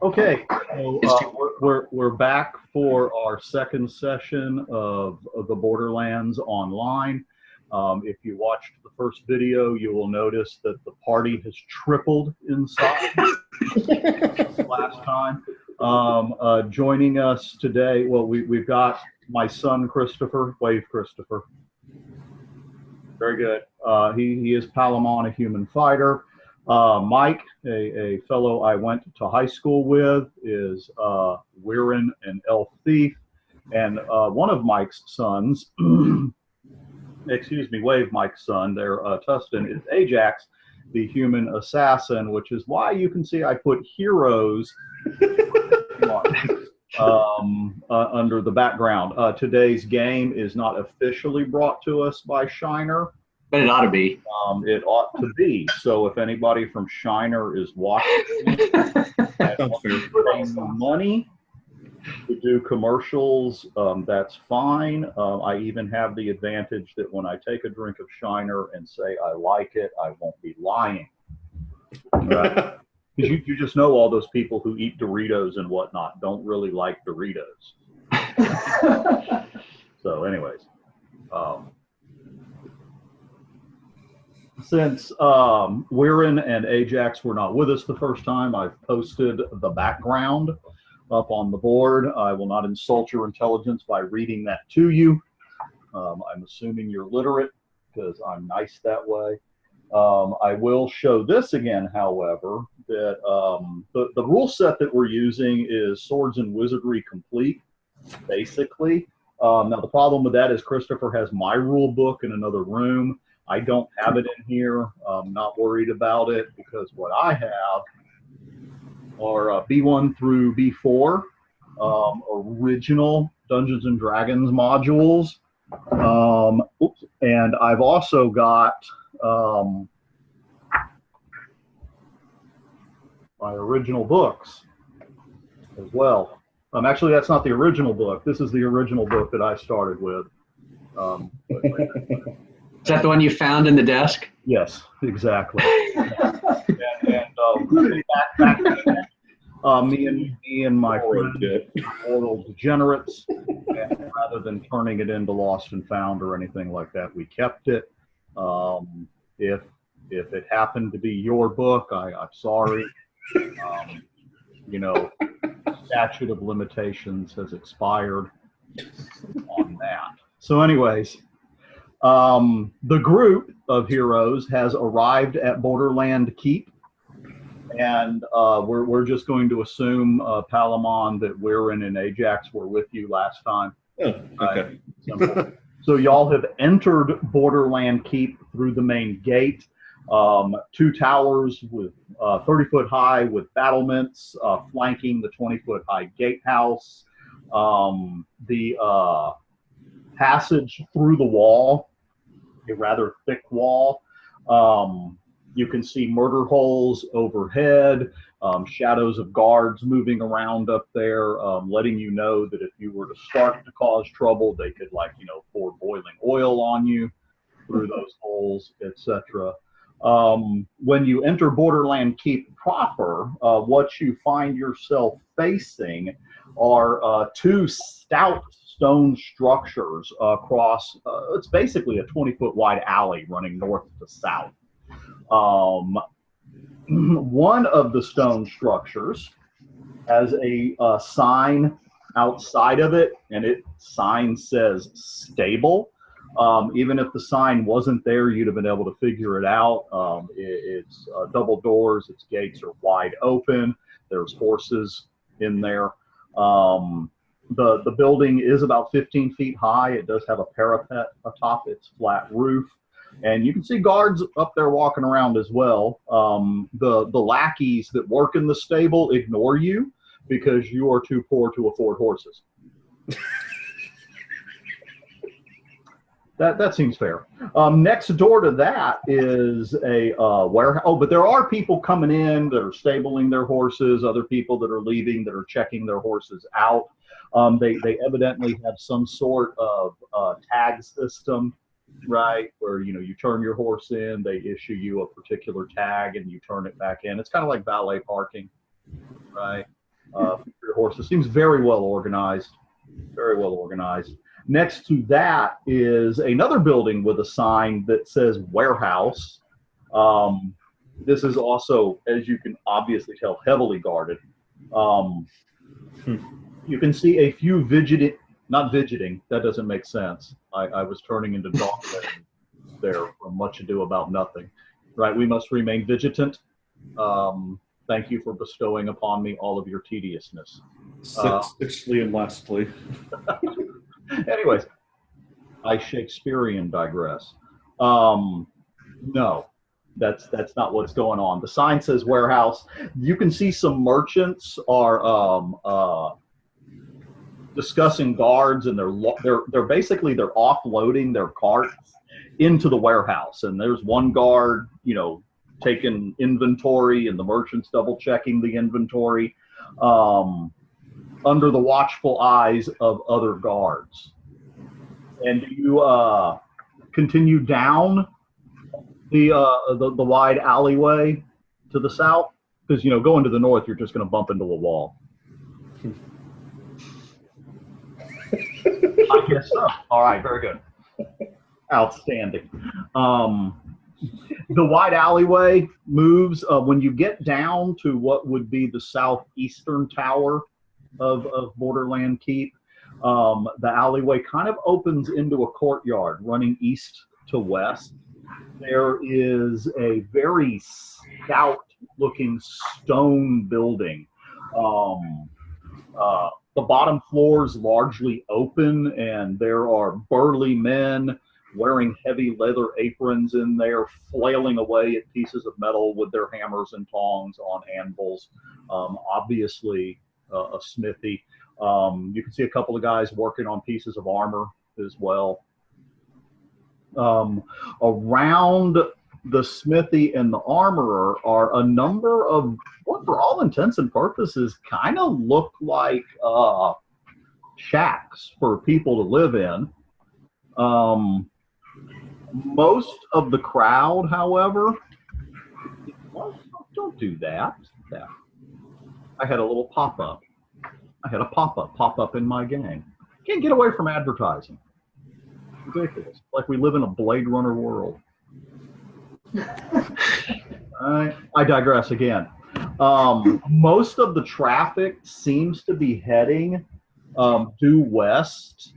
Okay, so we're back for our second session of the Borderlands online. If you watched the first video, you will notice that the party has tripled in size last time. Joining us today, well, we've got my son Christopher. Wave, Christopher. Very good. He is Palamon, a human fighter. Mike, a fellow I went to high school with, is Weirin, an elf thief. And one of Mike's sons, excuse me, Wave, Mike's son there, Tustin, is Ajax, the human assassin, which is why you can see I put heroes under the background. Today's game is not officially brought to us by Shiner. But it ought to be. It ought to be. So if anybody from Shiner is watching and wants to pay money to do commercials, that's fine. I even have the advantage that when I take a drink of Shiner and say I like it, I won't be lying. Right? Because you just know all those people who eat Doritos and whatnot don't really like Doritos. So anyways. Since Weirin and Ajax were not with us the first time, I've posted the background up on the board. I will not insult your intelligence by reading that to you. I'm assuming you're literate because I'm nice that way. I will show this again, however, that the rule set that we're using is Swords and Wizardry Complete, basically. Now, the problem with that is Christopher has my rule book in another room. I don't have it in here. I'm not worried about it because what I have are B1 through B4 original Dungeons and Dragons modules. And I've also got my original books as well. Actually, that's not the original book. This is the original book that I started with. Is that the one you found in the desk? Yes, exactly. Me and my friend oral degenerates, and rather than turning it into Lost and Found or anything like that, we kept it. If it happened to be your book, I'm sorry. You know, statute of limitations has expired on that. So anyways, the group of heroes has arrived at Borderland Keep, and we're just going to assume, Palamon, that Weirin and Ajax were with you last time. Oh, okay. So y'all have entered Borderland Keep through the main gate. 2 towers with 30-foot high with battlements flanking the 20-foot high gatehouse. The passage through the wall, a rather thick wall. You can see murder holes overhead, shadows of guards moving around up there, letting you know that if you were to start to cause trouble, they could, like, you know, pour boiling oil on you through those holes, etc. When you enter Borderland Keep proper, what you find yourself facing are 2 stout stone structures across, it's basically a 20-foot wide alley running north to south. One of the stone structures has a sign outside of it, and sign says stable. Even if the sign wasn't there, you'd have been able to figure it out. It's double doors, its gates are wide open, there's horses in there. The building is about 15 feet high. It does have a parapet atop its flat roof. And you can see guards up there walking around as well. The lackeys that work in the stable ignore you because you are too poor to afford horses. That seems fair. Next door to that is a warehouse. Oh, but there are people coming in that are stabling their horses, other people that are leaving that are checking their horses out. They evidently have some sort of tag system right? Where, you turn your horse in, they issue you a particular tag and you turn it back in. It's kind of like valet parking, right? For your horse. It seems very well organized, very well organized. Next to that is another building with a sign that says warehouse. This is also, as you can obviously tell, heavily guarded. You can see a few not fidgeting, that doesn't make sense. I was turning into dog there from Much Ado About Nothing, right? We must remain vigilant. Thank you for bestowing upon me all of your tediousness. Sixthly and lastly. Anyways, I Shakespearean digress. No, that's not what's going on. The sign says warehouse. You can see some merchants are discussing guards, and they're offloading their carts into the warehouse. And there's one guard, taking inventory, and the merchant's double checking the inventory under the watchful eyes of other guards. And you continue down the wide alleyway to the south, because going to the north, you're just going to bump into a wall. I guess so. All right, very good. Outstanding. The wide alleyway moves when you get down to what would be the southeastern tower of Borderland Keep. The alleyway kind of opens into a courtyard running east to west. There is a very stout-looking stone building. The bottom floor is largely open, and there are burly men wearing heavy leather aprons in there, flailing away at pieces of metal with their hammers and tongs on anvils. Obviously, a smithy. You can see a couple of guys working on pieces of armor as well. Around the smithy and the armorer are a number of what, for all intents and purposes, kind of look like shacks for people to live in. Most of the crowd, however, don't do that. I had a little pop-up. Pop up in my game. Can't get away from advertising. Ridiculous. Like we live in a Blade Runner world. I digress again. Most of the traffic seems to be heading due west,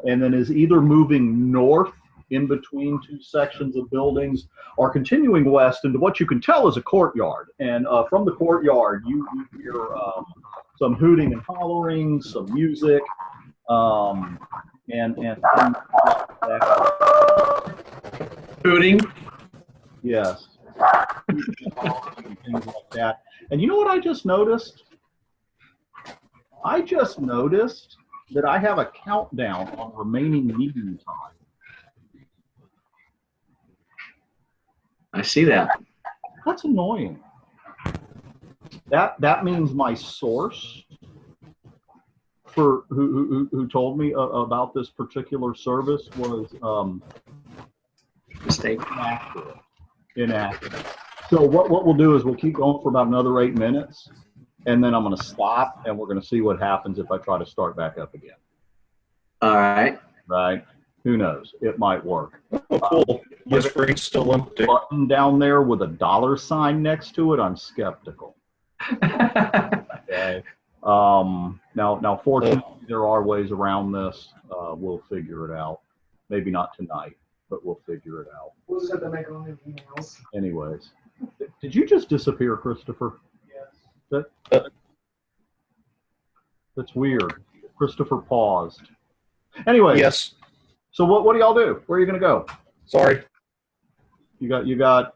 and then is either moving north in between two sections of buildings, or continuing west into what you can tell is a courtyard. And from the courtyard, you hear some hooting and hollering, some music, and Hooting? Yes. Things like that. And you know what I just noticed? I just noticed that I have a countdown on remaining meeting time. I see that. That's annoying. That means my source for who told me about this particular service was Mistake. Inaccurate. So what we'll do is we'll keep going for about another 8 minutes, and then I'm going to stop, and we're going to see what happens if I try to start back up again. All right. Right? Who knows? It might work. Oh, cool. My screen's still empty. Button down there with a $ next to it, I'm skeptical. Okay. Now, fortunately, there are ways around this. We'll figure it out. Maybe not tonight, but we'll figure it out. We'll just have to make all new emails. Anyways, did you just disappear, Christopher? Yes. That's weird. Christopher paused. Anyway. Yes. So what do y'all do? Where are you gonna go? Sorry. You got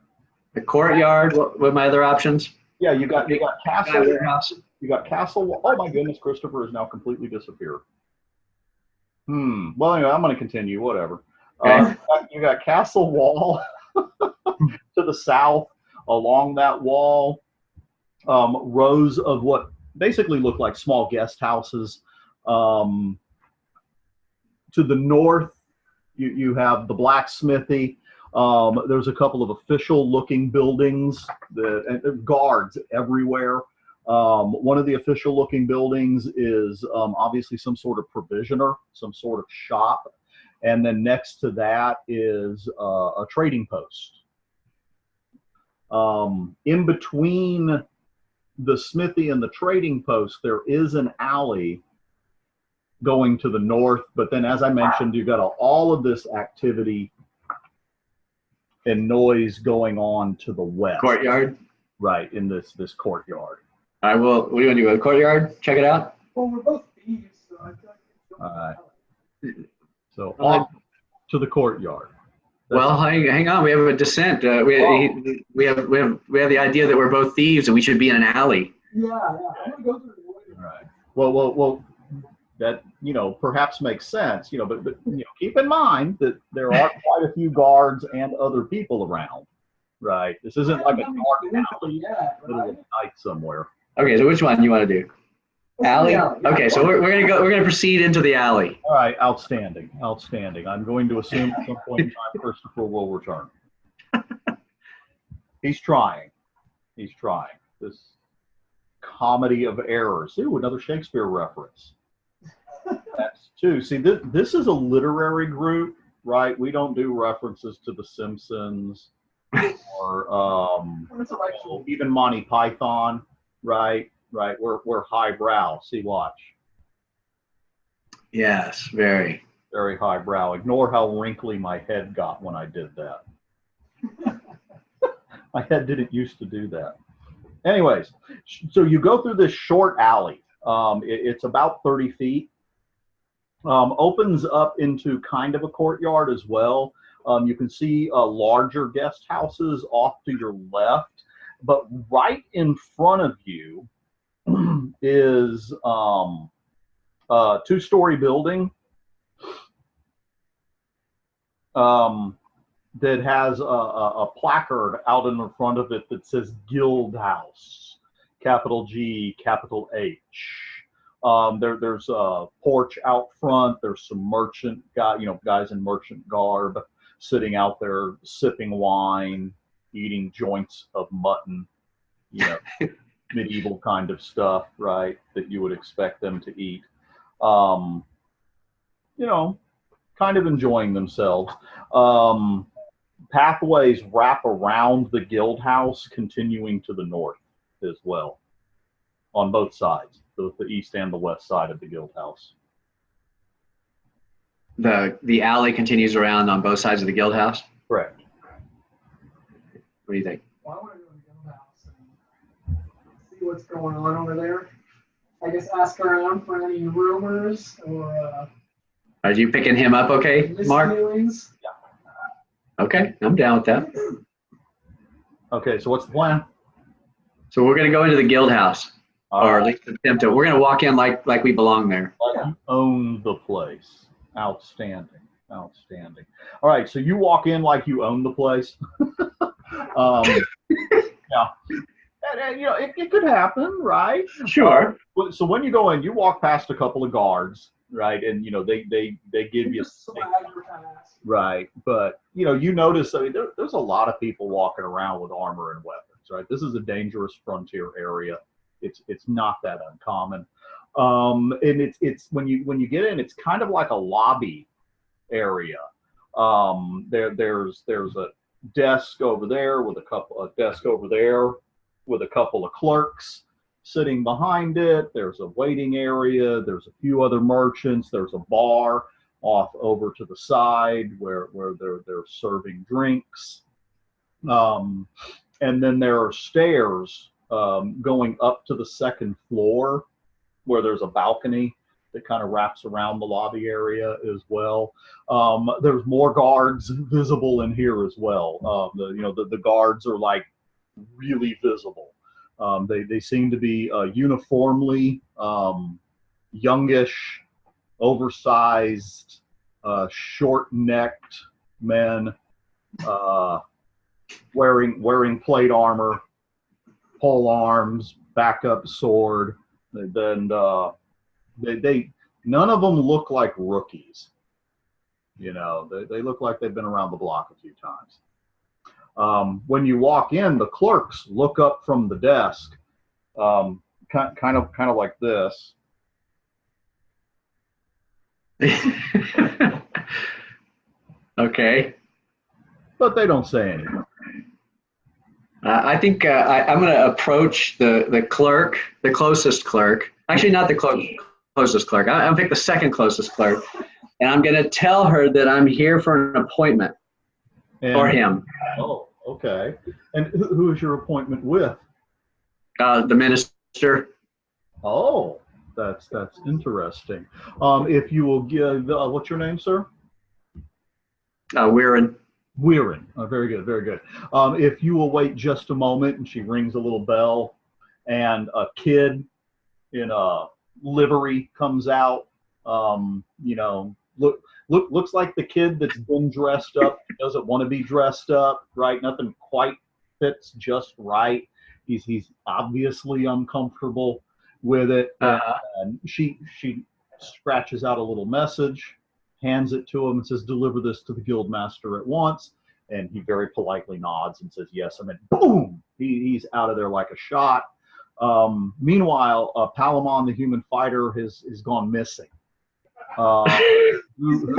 The courtyard. What were my other options? Yeah, you got Castle. Warehouse. You got Castle. Oh my goodness, Christopher has now completely disappeared. Well, anyway, I'm going to continue. Whatever. Okay. You got Castle Wall to the south. Along that wall, rows of what basically look like small guest houses. To the north, you have the blacksmithy. There's a couple of official-looking buildings, and guards everywhere. One of the official-looking buildings is obviously some sort of provisioner, some sort of shop, and then next to that is a trading post. In between the smithy and the trading post, there is an alley going to the north, but then, as I mentioned, you've got all of this activity and noise going on to the west. Courtyard. Right, in this courtyard. I will. What do you want to do? Go to the courtyard? Check it out. Well, we're both thieves, so I feel like it's All right. So All right. off to the courtyard. Well, hang on. We have a dissent. We have the idea that we're both thieves and we should be in an alley. Yeah. I'm gonna go through the woods. Right. Well, that perhaps makes sense. But keep in mind that there are quite a few guards and other people around. Right. This isn't like a dark alley middle of the night somewhere. Okay, so which one do you want to do? Alley? Okay, so we're gonna proceed into the alley. All right, outstanding. I'm going to assume at some point in time Christopher will return. He's trying. This comedy of errors. Ooh, another Shakespeare reference. That's two. See, this is a literary group, right? We don't do references to The Simpsons or even Monty Python, right? Right, we're highbrow. See, watch. Yes, very. Very highbrow. Ignore how wrinkly my head got when I did that. My head didn't used to do that. Anyways, so you go through this short alley. It's about 30 feet. Opens up into kind of a courtyard as well. You can see larger guest houses off to your left, but right in front of you is a two-story building that has a placard out in the front of it that says Guild House, capital G, capital H. There's a porch out front. There's some merchant guys in merchant garb sitting out there sipping wine, eating joints of mutton, medieval kind of stuff, right, that you would expect them to eat. Kind of enjoying themselves. Pathways wrap around the guild house, continuing to the north as well, on both sides, both the east and the west side of the guild house. The alley continues around on both sides of the guild house? Correct. What do you think? Well, I want to go to the guild house and see what's going on over there. I guess ask around for any rumors or Are you picking him up okay, Mark? misdealings. Okay, I'm down with that. Okay, so what's the plan? So we're going to go into the guild house, or at least attempt to. We're going to walk in like we belong there. Like you own the place. Outstanding. All right, so you walk in like you own the place. Yeah. And, it could happen, right? Sure. So when you go in, you walk past a couple of guards, right? And they give you Swagger pass. right, but you notice there's a lot of people walking around with armor and weapons, right? This is a dangerous frontier area. It's not that uncommon. And it's when you get in, it's kind of like a lobby area. There's a desk over there with a desk over there with a couple of clerks sitting behind it. There's a waiting area. There's a few other merchants. There's a bar off over to the side where they're serving drinks. And then there are stairs going up to the second floor where there's a balcony that kind of wraps around the lobby area as well. There's more guards visible in here as well. The guards are like really visible. They seem to be uniformly youngish, oversized, short-necked men wearing plate armor, pole arms, backup sword. Then they none of them look like rookies. You know, they look like they've been around the block a few times. When you walk in, the clerks look up from the desk, kind of like this. Okay. But they don't say anything. I think I'm going to approach the clerk, the closest clerk. Actually, not the closest clerk. I'm going to pick the second closest clerk. And I'm going to tell her that I'm here for an appointment for him. Oh, okay. And who is your appointment with? The minister. Oh, that's interesting. If you will give, what's your name, sir? Weirin. Weirin. Very good, very good. If you will wait just a moment, and she rings a little bell, and a kid in a livery comes out. You know, looks like the kid that's been dressed up doesn't want to be dressed up, right? Nothing quite fits just right. He's obviously uncomfortable with it. And she scratches out a little message, hands it to him, and says, "Deliver this to the guildmaster at once." And he very politely nods and says, "Yes." I mean, boom, he's out of there like a shot. Meanwhile, Palamon, the human fighter, has gone missing. Who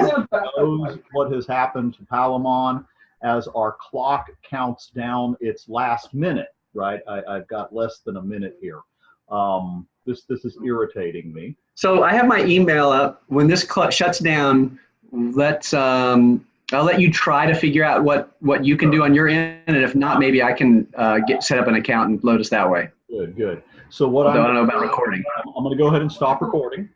knows what has happened to Palamon as our clock counts down its last minute, right? I've got less than a minute here. This is irritating me. So I have my email up. When this shuts down, I'll let you try to figure out what you can do on your end, and if not, maybe I can set up an account and load us that way. Good. So what I don't know about recording. I'm going to go ahead and stop recording.